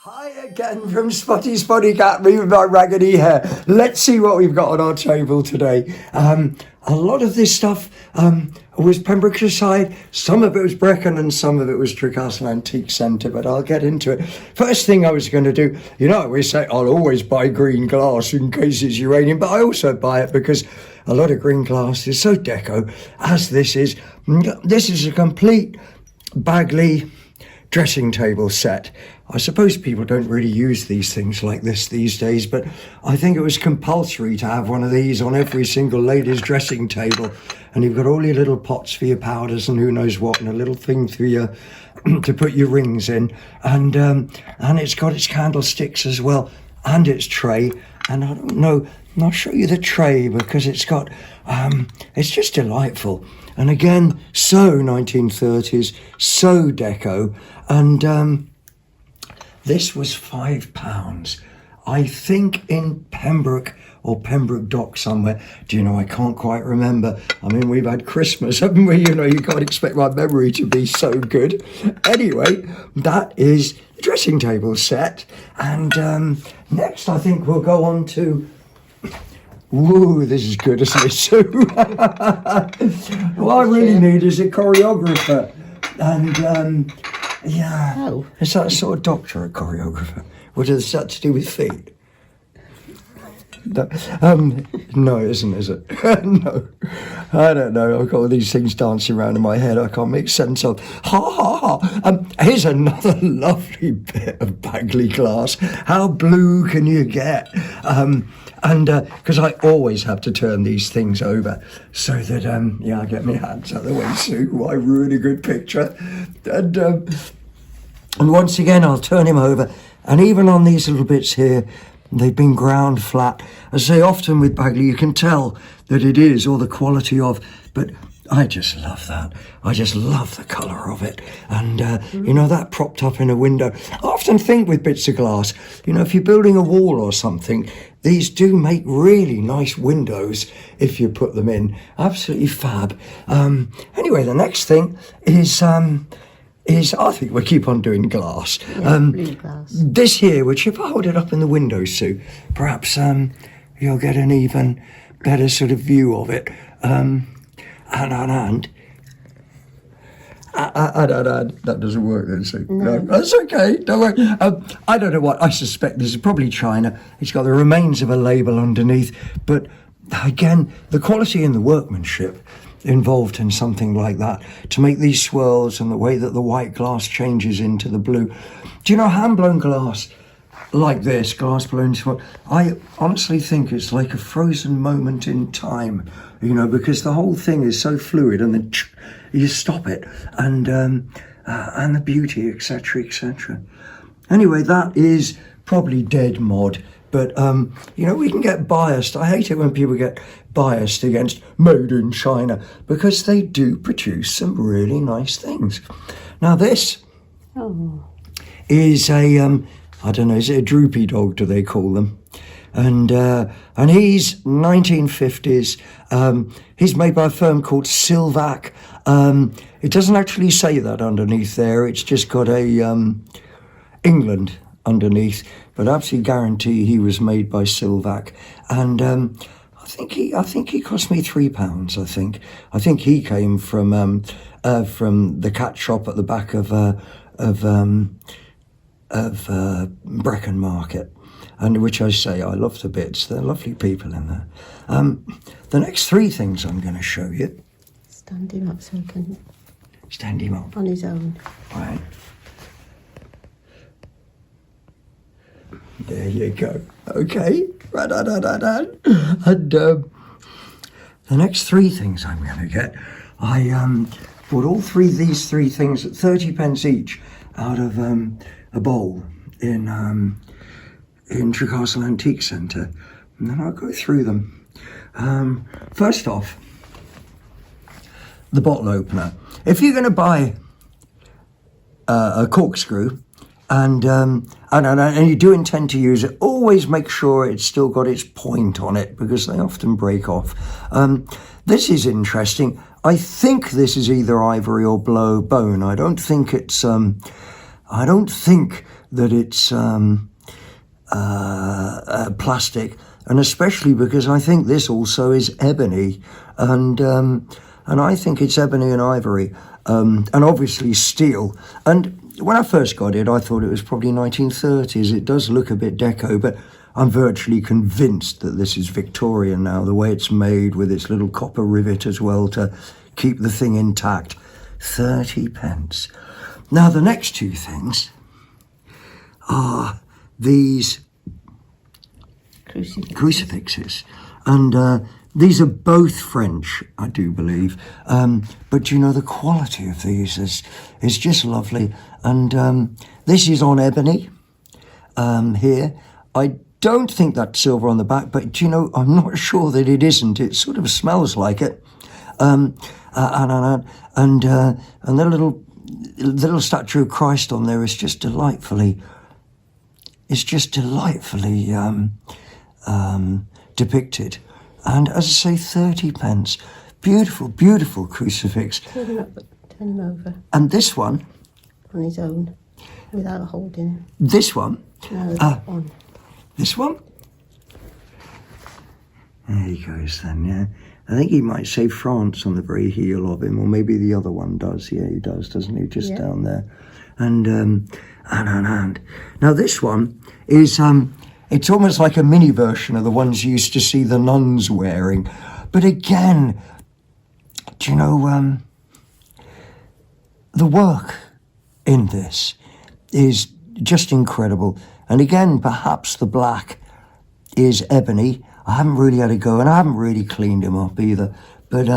Hi again from Spotty Cat, me with my raggedy hair. Let's see what we've got on our table today. A lot of this stuff was Pembrokeshire side, some of it was Brecon and some of it was Trecastle Antique Centre, but I'll get into it. First thing I was going to do, you know, I always say I'll always buy green glass in case it's uranium, but I also buy it because a lot of green glass is so deco, as this is. This is a complete Bagley dressing table set. I suppose people don't really use these things like this these days, but I think it was compulsory to have one of these on every single lady's dressing table. And you've got all your little pots for your powders and who knows what, and a little thing for your to put your rings in. And it's got its candlesticks as well, and its tray. And I don't know, and I'll show you the tray because it's got, it's just delightful. And again, so 1930s, so deco. And this was £5. I think in Pembroke or Pembroke Dock somewhere. Do you know, I can't quite remember. I mean, we've had Christmas, haven't we? You know, you can't expect my memory to be so good. Anyway, that is the dressing table set. And next, I think we'll go on to... Woo, this is good, isn't it, Sue? What I really need is a choreographer. And, yeah. Oh. Is that a sort of doctor, a choreographer? What does that to do with feet? No, it isn't, is it? No. I don't know. I've got all these things dancing around in my head I can't make sense of. Ha, ha, ha. Here's another lovely bit of Bagley glass. How blue can you get? And because I always have to turn these things over so that, I get my hands out of the way, Sue. Why ruin a good picture? And once again, I'll turn him over. And even on these little bits here, they've been ground flat. As I say, often with Bagley, you can tell that it is, or the quality of, but I just love that. I just love the colour of it. And, you know, that propped up in a window. I often think with bits of glass, you know, if you're building a wall or something, these do make really nice windows if you put them in. Absolutely fab. Anyway, the next thing is I think we'll keep on doing glass. Yeah, blue glass. This here, which if I hold it up in the window, Sue, perhaps you'll get an even better sort of view of it. And that doesn't work then, Sue. No, that's okay, don't worry. I don't know what, I suspect this is probably China. It's got the remains of a label underneath, but again, the quality and the workmanship involved in something like that to make these swirls and the way that the white glass changes into the blue. Do you know, hand-blown glass like this, glass blown swirl, I honestly think it's like a frozen moment in time, you know, because the whole thing is so fluid and then you stop it and the beauty, etc., etc. Anyway, that is probably dead mod. But, you know, we can get biased. I hate it when people get biased against made in China because they do produce some really nice things. Now, this is a, I don't know, is it a droopy dog, do they call them? And he's 1950s. He's made by a firm called Sylvac. It doesn't actually say that underneath there. It's just got a England underneath, but I absolutely guarantee he was made by Sylvac. And I think he cost me £3. I think he came from the cat shop at the back of Brecon Market, and which I say I love to bits. They're lovely people in there. The next three things I'm going to show you. Stand him up so he can... Stand him up. On his own. Right. There you go. Okay. And the next three things I'm going to get, I bought these three things at 30p each out of a bowl in Trecastle Antique Centre, and then I'll go through them. First off, the bottle opener. If you're going to buy a corkscrew, and you do intend to use it, always make sure it's still got its point on it because they often break off. This is interesting. I think this is either ivory or bone. I don't think it's that it's plastic, and especially because I think this also is ebony, and I think it's ebony and ivory, and obviously steel. And when I first got it, I thought it was probably 1930s. It does look a bit deco, but I'm virtually convinced that this is Victorian now, the way it's made with its little copper rivet as well to keep the thing intact. 30 pence. Now, the next two things are these crucifixes. And these are both French, I do believe. But you know, the quality of these is just lovely. And this is on ebony here. I don't think that's silver on the back, but you know, I'm not sure that it isn't. It sort of smells like it. And the little statue of Christ on there is just delightfully. It's just delightfully depicted. And as I say, 30 pence. Beautiful, beautiful crucifix. Turn him over. And this one. On his own, without holding. This one. No, that one. This one? There he goes then, yeah. I think he might say France on the very heel of him, or maybe the other one does. Yeah, he does, doesn't he? Just down there. And now this one is, it's almost like a mini version of the ones you used to see the nuns wearing. But again, do you know, the work in this is just incredible. And again, perhaps the black is ebony. I haven't really had a go, and I haven't really cleaned him up either. But,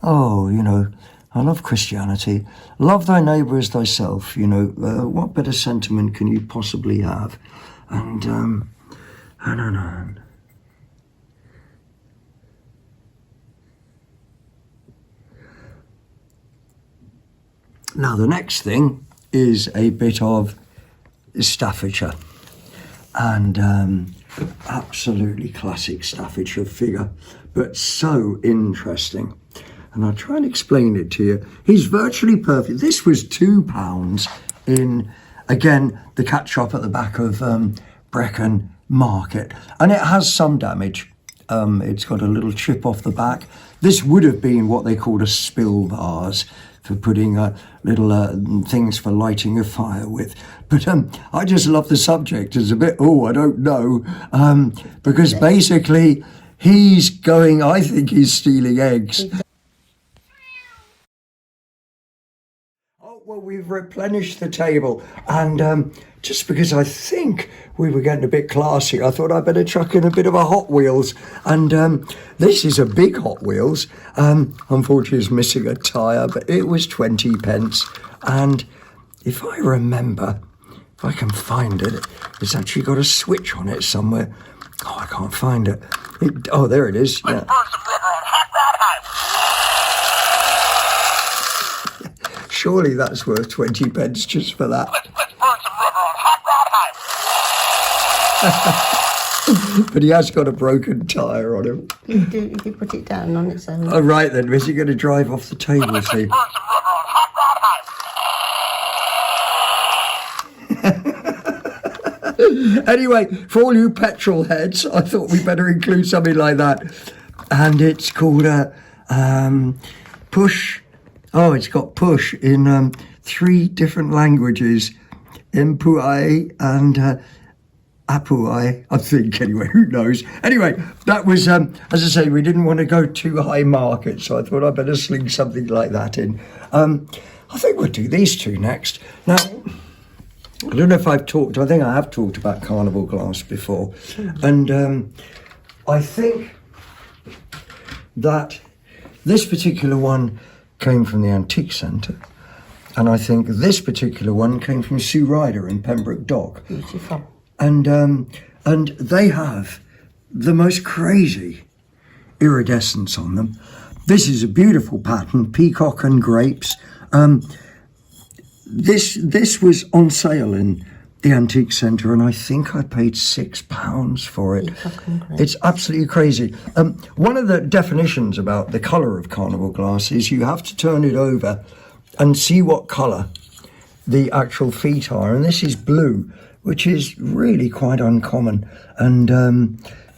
oh, you know, I love Christianity. Love thy neighbour as thyself, you know. What better sentiment can you possibly have? And, I don't know. Now, the next thing is a bit of Staffordshire. And absolutely classic Staffordshire figure, but so interesting. And I'll try and explain it to you. He's virtually perfect. This was £2 in, again, the cat shop at the back of Brecon Market. And it has some damage. It's got a little chip off the back. This would have been what they called a spill vase for putting little things for lighting a fire with. But I just love the subject. It's a bit, I don't know. Because basically he's going, I think he's stealing eggs. Well, we've replenished the table, and just because I think we were getting a bit classy, I thought I'd better chuck in a bit of a Hot Wheels, and this is a big Hot Wheels. Unfortunately, it's missing a tyre, but it was 20 pence, and if I remember, if I can find it, it's actually got a switch on it somewhere. Oh, I can't find it. Oh, there it is. Yeah. Surely that's worth 20 pence just for that. But he has got a broken tyre on him. If you put it down on its own. Oh, right then. Is he going to drive off the table, see? Anyway, for all you petrol heads, I thought we'd better include something like that. And it's called Push. Oh, it's got push in 3 different languages. Impuai and Apuai, I think, anyway, who knows. Anyway, that was, as I say, we didn't want to go too high market, so I thought I'd better sling something like that in. I think we'll do these two next. Now, I don't know if I think I have talked about carnival glass before. And I think that this particular one came from the Antique Centre, and I think this particular one came from Sue Ryder in Pembroke Dock. Beautiful. And they have the most crazy iridescence on them. This is a beautiful pattern, peacock and grapes. This was on sale in the Antique Centre, and I think I paid £6 for it. It's absolutely crazy. One of the definitions about the colour of carnival glass is you have to turn it over and see what colour the actual feet are. And this is blue, which is really quite uncommon. And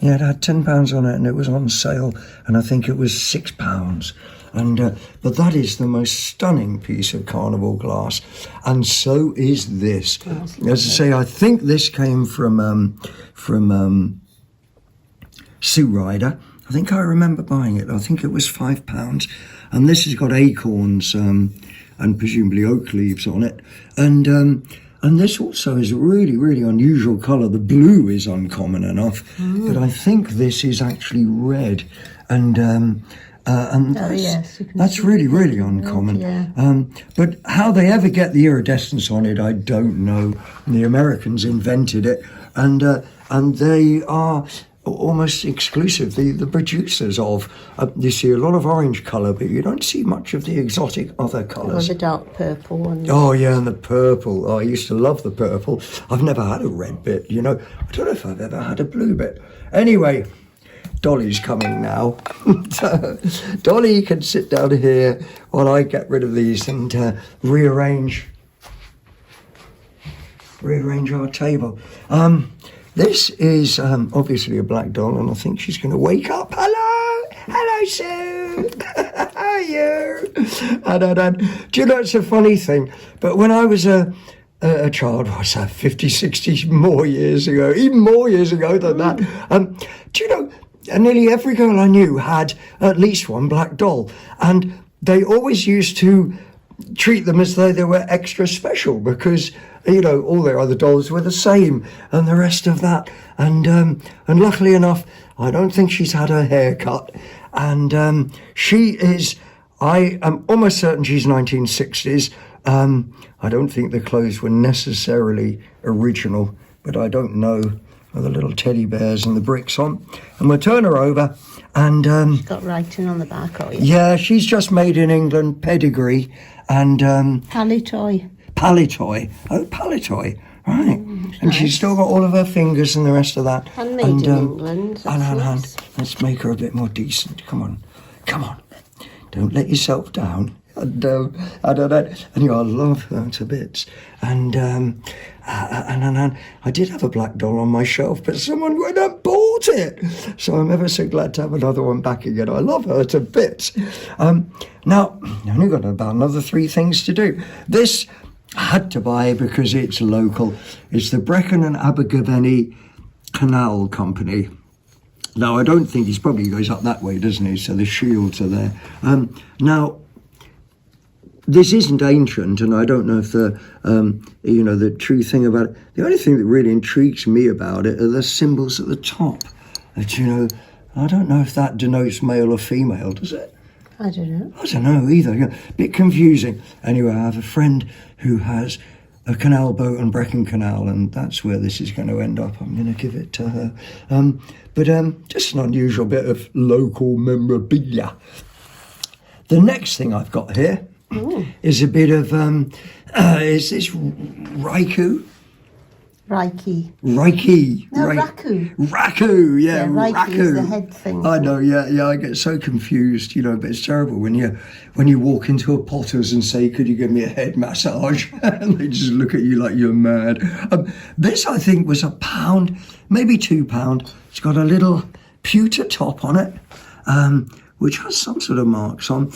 yeah, it had £10 on it, and it was on sale, and I think it was £6. And but that is the most stunning piece of carnival glass, and so is this. As I say, I think this came from Sue Ryder. I think I remember buying it. I think it was £5, and this has got acorns and presumably oak leaves on it, and this also is a really, really unusual colour. The blue is uncommon enough, but I think this is actually red, and that's really, really uncommon. Yeah. But how they ever get the iridescence on it, I don't know. The Americans invented it, and they are almost exclusive, the producers of. You see a lot of orange colour, but you don't see much of the exotic other colours. Or the dark purple one. Oh yeah, and the purple. Oh, I used to love the purple. I've never had a red bit, you know. I don't know if I've ever had a blue bit. Anyway, Dolly's coming now. Dolly can sit down here while I get rid of these and rearrange our table. This is obviously a black doll, and I think she's going to wake up. Hello, Sue. How are you? And do you know, it's a funny thing, but when I was a child, what's that, 50, 60 more years ago, even more years ago than that, do you know, nearly every girl I knew had at least one black doll, and they always used to treat them as though they were extra special because, you know, all their other dolls were the same and the rest of that. And luckily enough, I don't think she's had her hair cut. And she is, I am almost certain she's 1960s. I don't think the clothes were necessarily original, but I don't know, with the little teddy bears and the bricks on. And we'll turn her over and... She's got writing on the back, oh yeah. Yeah, she's just made in England, pedigree, and... Palitoy. Palitoy. Oh, Palitoy. Right. And nice. She's still got all of her fingers and the rest of that. And made in England. And let's make her a bit more decent. Come on. Don't let yourself down. And you know, I love her to bits. And I did have a black doll on my shelf, but someone went and bought it. So I'm ever so glad to have another one back again. I love her to bits. Now, I've only got about another 3 things to do. This I had to buy because it's local. It's the Brecon and Abergavenny Canal Company. Now, I don't think he probably goes up that way, doesn't he? So the shields are there. Now, this isn't ancient, and I don't know if the true thing about it. The only thing that really intrigues me about it are the symbols at the top. That, you know, I don't know if that denotes male or female, does it? I don't know. I don't know either. Yeah, a bit confusing. Anyway, I have a friend who has a canal boat on Brecon Canal, and that's where this is going to end up. I'm going to give it to her. But just an unusual bit of local memorabilia. The next thing I've got here is a bit of, is this Raikou? Reiki. No, Raku. Raku, yeah, Reiki Raku. is the head thing. I know, yeah, I get so confused, you know, but it's terrible when you walk into a Potter's and say, could you give me a head massage? And they just look at you like you're mad. This, I think, was £1, maybe £2. It's got a little pewter top on it, which has some sort of marks on.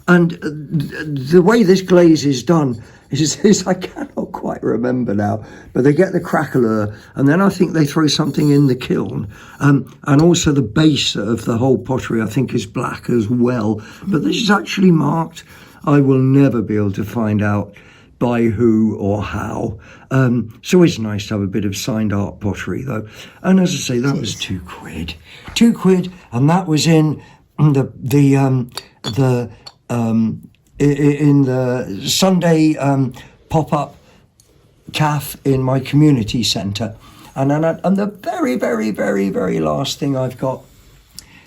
And the way this glaze is done is I cannot quite remember now, but they get the craquelure, and then I think they throw something in the kiln, and also the base of the whole pottery I think is black as well. But this is actually marked. I will never be able to find out by who or how. It's always nice to have a bit of signed art pottery though. And as I say, that was £2. £2, and that was in in the Sunday pop-up cafe in my community centre. And the very, very, very, very last thing I've got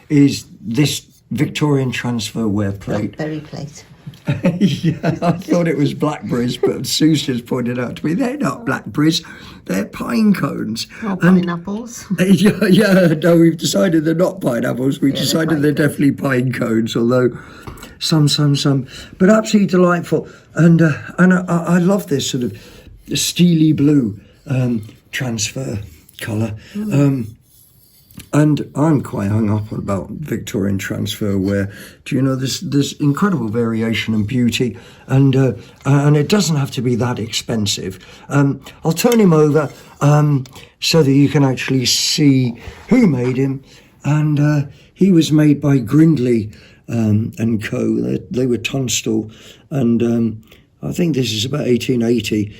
is this Victorian transferware plate. Blackberry plate. Yeah, I thought it was blackberries, but Sue's just pointed out to me they're not blackberries, they're pine cones. Or pineapples. Yeah, no, we've decided they're not pineapples. We've decided they're quite definitely pine cones, although some, but absolutely delightful. And I love this sort of steely blue transfer colour. And I'm quite hung up about Victorian transfer where, do you know, there's incredible variation and beauty, and it doesn't have to be that expensive. I'll turn him over so that you can actually see who made him, and he was made by Grindley and Co. They were Tunstall, and I think this is about 1880.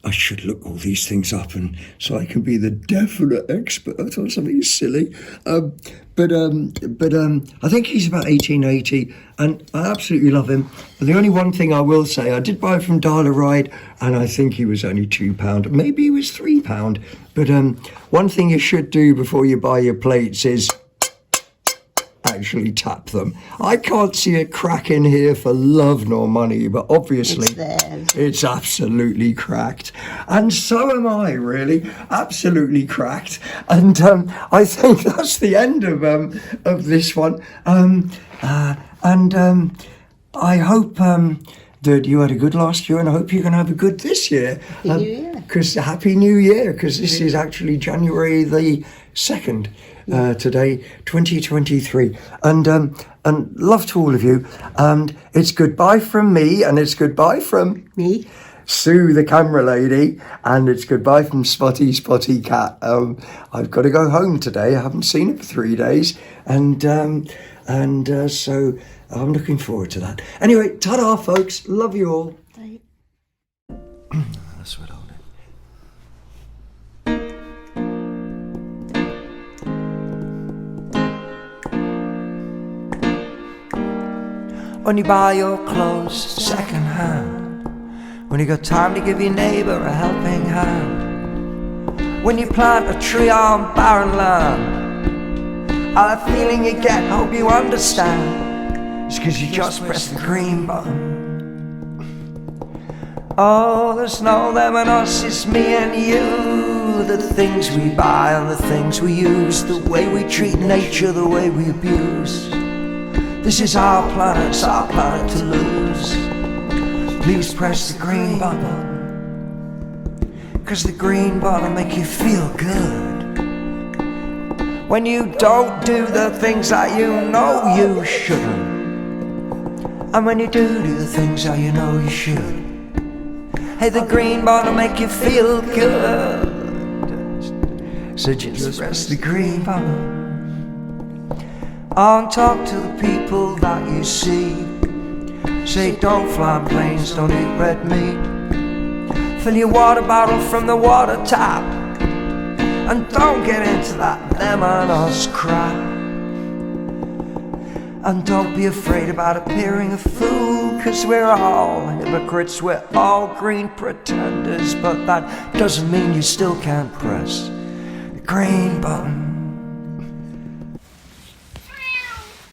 I should look all these things up, and so I can be the definite expert on something silly. But I think he's about 1880, and I absolutely love him. But the only one thing I will say, I did buy it from Darla Ride, and I think he was only £2. Maybe he was £3. But one thing you should do before you buy your plates is actually tap them. I can't see a crack in here for love nor money, but obviously it's absolutely cracked, and so am I, really, absolutely cracked. And I think that's the end of this one. I hope that you had a good last year, and I hope you're going to have a good this year. Happy New Year. Happy New Year, because this is actually January the 2nd. Today, 2023, and love to all of you, and it's goodbye from me, and it's goodbye from Me. Sue, the camera lady, and it's goodbye from Spotty Cat. I've got to go home today. I haven't seen it for 3 days, and so I'm looking forward to that. Anyway, ta-da, folks. Love you all. Bye. That's what I'll do. When you buy your clothes second hand, when you got time to give your neighbour a helping hand, when you plant a tree on barren land, all that feeling you get, hope you understand, it's 'cause you just press the green button. Oh, there's no them and us, it's me and you, the things we buy and the things we use, the way we treat nature, the way we abuse. This is our planet, it's our planet to lose. Please press the green button, 'cause the green button make you feel good. When you don't do the things that you know you shouldn't, and when you do the things that you know you should. Hey, the green button make you feel good, so just press the green button. And talk to the people that you see. Say don't fly on planes, don't eat red meat. Fill your water bottle from the water tap, and don't get into that them and us crap. And don't be afraid about appearing a fool, 'cause we're all hypocrites, we're all green pretenders. But that doesn't mean you still can't press the green button.